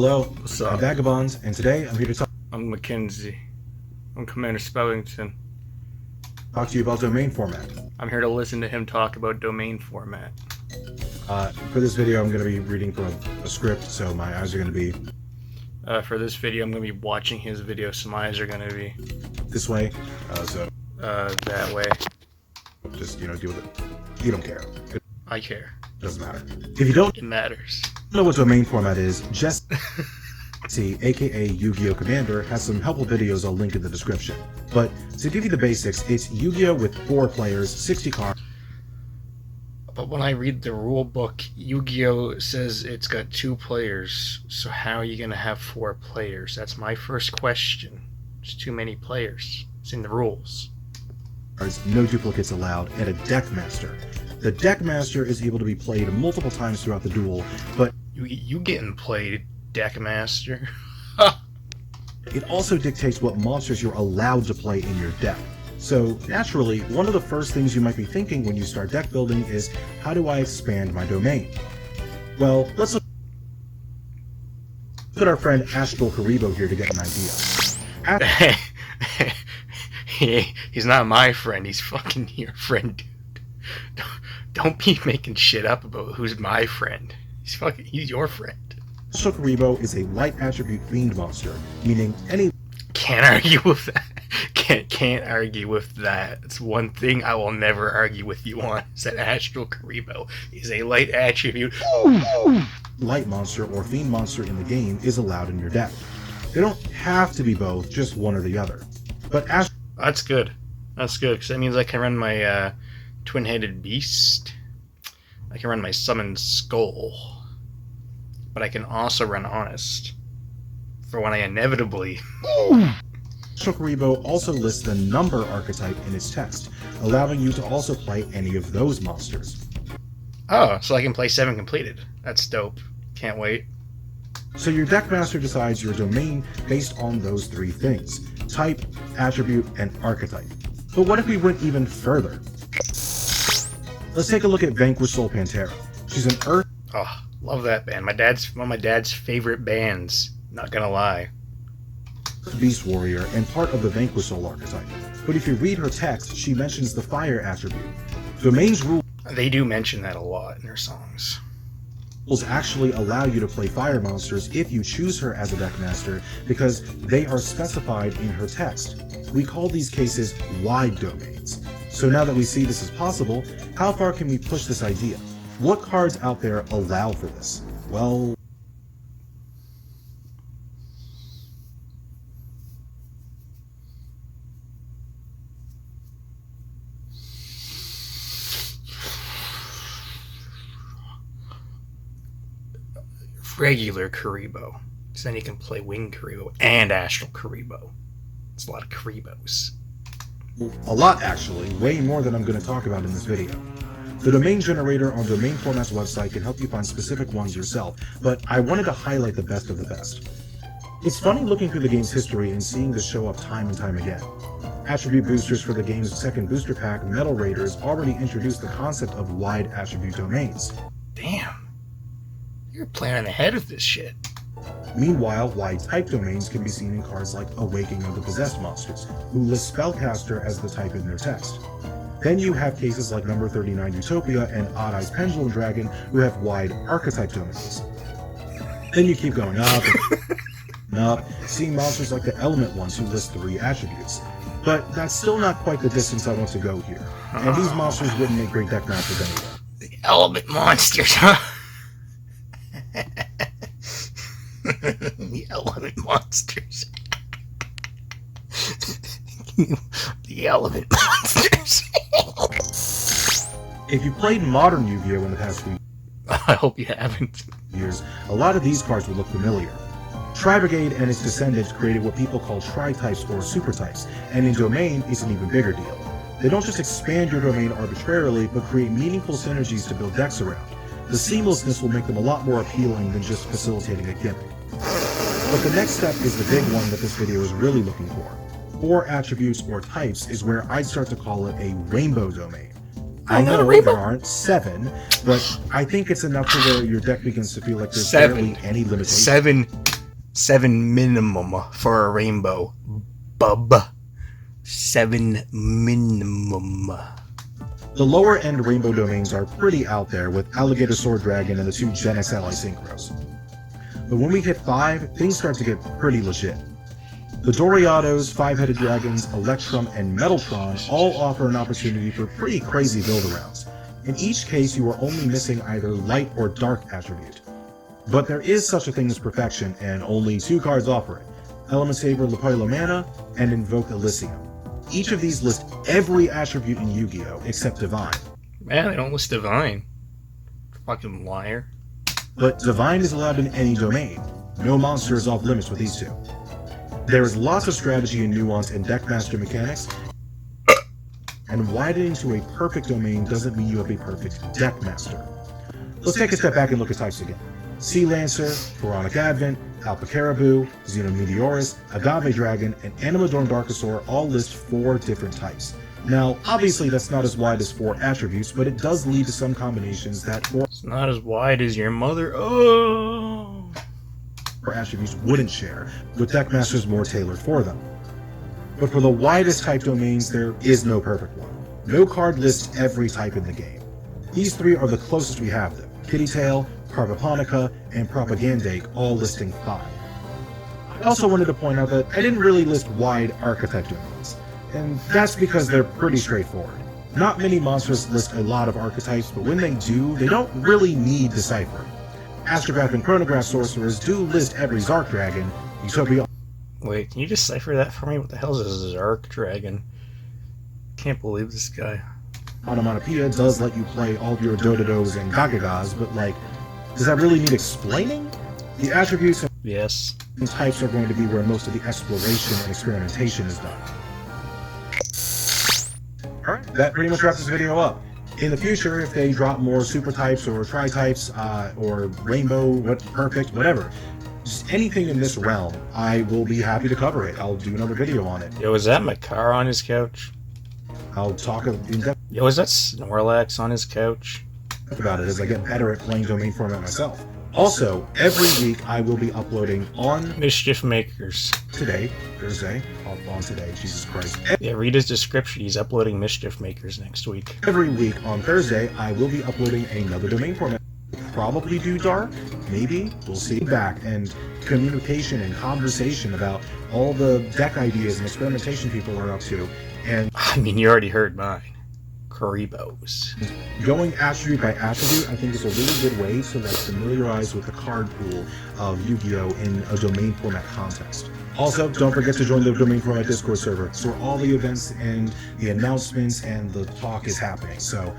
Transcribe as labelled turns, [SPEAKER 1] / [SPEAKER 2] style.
[SPEAKER 1] Hello,
[SPEAKER 2] What's
[SPEAKER 1] I'm
[SPEAKER 2] up?
[SPEAKER 1] Vagabonds, and today I'm here to
[SPEAKER 2] I'm Mackenzie. I'm Commander Spellington.
[SPEAKER 1] talk to you about domain format.
[SPEAKER 2] I'm here to listen to him talk about domain format.
[SPEAKER 1] For this video, I'm going to be reading from a script, so my eyes are going to be
[SPEAKER 2] For this video, I'm going to be watching his video, so my eyes are going to be
[SPEAKER 1] this way.
[SPEAKER 2] that way.
[SPEAKER 1] Just, deal with it. You don't care. It
[SPEAKER 2] I care.
[SPEAKER 1] doesn't matter. If you don't
[SPEAKER 2] It matters.
[SPEAKER 1] know what domain format is, Jesse, aka Yu-Gi-Oh! Commander, has some helpful videos I'll link in the description. But to give you the basics, it's Yu-Gi-Oh! With 4 players, 60 cards.
[SPEAKER 2] But when I read the rule book, Yu-Gi-Oh! Says it's got 2 players, so how are you going to have 4 players? That's my first question. There's too many players. It's in the rules.
[SPEAKER 1] No duplicates allowed, and a deck master. The deck master is able to be played multiple times throughout the duel, but
[SPEAKER 2] You getting played, Deckmaster?
[SPEAKER 1] it also dictates what monsters you're allowed to play in your deck. So naturally, one of the first things you might be thinking when you start deck building is, how do I expand my domain? Well, let's look at our friend Astral Karibo here to get an idea.
[SPEAKER 2] He's not my friend, he's fucking your friend, dude. Don't be making shit up about who's my friend. He's your friend.
[SPEAKER 1] Astral Karibo is a light attribute fiend monster, meaning any...
[SPEAKER 2] Can't argue with that. Can't argue with that. It's one thing I will never argue with you on, is that Astral Karibo is a light attribute.
[SPEAKER 1] light monster or fiend monster in the game is allowed in your deck. They don't have to be both, just one or the other. But
[SPEAKER 2] That's good. That's good, because that means I can run my twin-headed beast. I can run my summoned skull. But I can also run honest. For when I inevitably...
[SPEAKER 1] Astral Karibo also lists the number archetype in its text, allowing you to also play any of those monsters.
[SPEAKER 2] Oh, so I can play 7 completed. That's dope. Can't wait.
[SPEAKER 1] So your deck master decides your domain based on those 3 things: type, attribute, and archetype. But what if we went even further? Let's take a look at Vanquish Soul Pantera. She's an Earth
[SPEAKER 2] Oh, love that band. One of my dad's favorite bands. Not gonna lie.
[SPEAKER 1] Beast Warrior and part of the Vanquish Soul archetype. But if you read her text, she mentions the fire attribute. Domain's rules
[SPEAKER 2] They do mention that a lot in their songs.
[SPEAKER 1] actually allow you to play fire monsters if you choose her as a deck master, because they are specified in her text. We call these cases wide domains. So now that we see this is possible, how far can we push this idea? What cards out there allow for this? Well,
[SPEAKER 2] Regular Karibo. So then you can play Wing Karibo and Astral Karibo. It's a lot of Karibos.
[SPEAKER 1] a lot actually, way more than I'm going to talk about in this video. The domain generator on Domain Format's website can help you find specific ones yourself, but I wanted to highlight the best of the best. It's funny looking through the game's history and seeing this show up time and time again. Attribute boosters for the game's second booster pack, Metal Raiders, already introduced the concept of wide attribute domains.
[SPEAKER 2] Damn. You're planning ahead with this shit.
[SPEAKER 1] Meanwhile, wide type domains can be seen in cards like Awakening of the Possessed Monsters, who list Spellcaster as the type in their text. Then you have cases like number 39 Utopia and Odd Eyes Pendulum Dragon, who have wide archetype domains. Then you keep going up and up, seeing monsters like the Element ones who list 3 attributes. But that's still not quite the distance I want to go here, and these monsters wouldn't make great deck masters anyway.
[SPEAKER 2] The element monsters, huh? The element monsters. The element monsters.
[SPEAKER 1] If you played modern Yu-Gi-Oh! In the past few
[SPEAKER 2] I hope you haven't.
[SPEAKER 1] years, a lot of these cards will look familiar. Tri-Brigade and its descendants created what people call tri-types or super-types, and in Domain, it's an even bigger deal. They don't just expand your domain arbitrarily, but create meaningful synergies to build decks around. The seamlessness will make them a lot more appealing than just facilitating a gimmick. But the next step is the big one that this video is really looking for. 4 attributes or types is where I'd start to call it a rainbow domain. I know there aren't 7, but I think it's enough to where your deck begins to feel like there's barely any limitation.
[SPEAKER 2] 7 7 minimum for a rainbow. Bub. 7 minimum.
[SPEAKER 1] The lower end rainbow domains are pretty out there with Alligator Sword Dragon and the 2 Gen X Ally Synchros. But when we hit 5, things start to get pretty legit. The Doriados, 5-headed dragons, Electrum, and Metaltron all offer an opportunity for pretty crazy build-arounds. In each case, you are only missing either light or dark attribute. But there is such a thing as perfection, and only 2 cards offer it. Element Saber Lapoila Mana, and Invoke Elysium. Each of these list every attribute in Yu-Gi-Oh! Except Divine.
[SPEAKER 2] Man, they don't list Divine. Fucking liar.
[SPEAKER 1] But Divine is allowed in any domain. No monster is off limits with these 2. There is lots of strategy and nuance in Deckmaster mechanics, and widening to a perfect domain doesn't mean you have a perfect Deckmaster. Let's take a step back and look at types again. Sea Lancer, Pharaonic Advent, Alpha Caribou, Xenometeorus, Agave Dragon, and Animadorn Darkosaur all list 4 different types. Now, obviously that's not as wide as 4 attributes, but it does lead to some combinations that 4
[SPEAKER 2] It's not as wide as your mother. Oh.
[SPEAKER 1] attributes wouldn't share, with Deckmasters more tailored for them. But for the widest type domains, there is no perfect one. No card lists every type in the game. These 3 are the closest we have them: Kittytail, Carvaponica, and Propagandake, all listing 5. I also wanted to point out that I didn't really list wide archetype domains, and that's because they're pretty straightforward. Not many monsters list a lot of archetypes, but when they do, they don't really need deciphering. Astrograph and Chronograph sorcerers do list every Zark Dragon. Utopia.
[SPEAKER 2] Wait, can you decipher that for me? What the hell is a Zark Dragon? Can't believe this guy.
[SPEAKER 1] Onomatopoeia does let you play all your Dododos and Gagagas, but like, does that really need explaining? The attributes
[SPEAKER 2] Yes.
[SPEAKER 1] and types are going to be where most of the exploration and experimentation is done. Alright, that pretty much wraps this video up. In the future, if they drop more super types or tri-types, or rainbow, perfect, whatever, just anything in this realm, I will be happy to cover it. I'll do another video on it.
[SPEAKER 2] Yo, is that Makar on his couch?
[SPEAKER 1] I'll talk in depth
[SPEAKER 2] Yo, is that Snorlax on his couch?
[SPEAKER 1] about it as I get better at playing domain format myself. Also, every week I will be uploading on
[SPEAKER 2] Mischief Makers.
[SPEAKER 1] today, Thursday, on today, Jesus Christ.
[SPEAKER 2] Yeah, read his description. He's uploading Mischief Makers next week.
[SPEAKER 1] Every week on Thursday, I will be uploading another domain format. Probably do dark, maybe, we'll see. Back and communication and conversation about all the deck ideas and experimentation people are up to, and
[SPEAKER 2] I mean, you already heard mine. Karibos.
[SPEAKER 1] going attribute by attribute, I think is a really good way to like familiarize with the card pool of Yu-Gi-Oh! In a domain format context. Also, don't forget to join the domain format Discord server. It's where all the events and the announcements and the talk is happening. So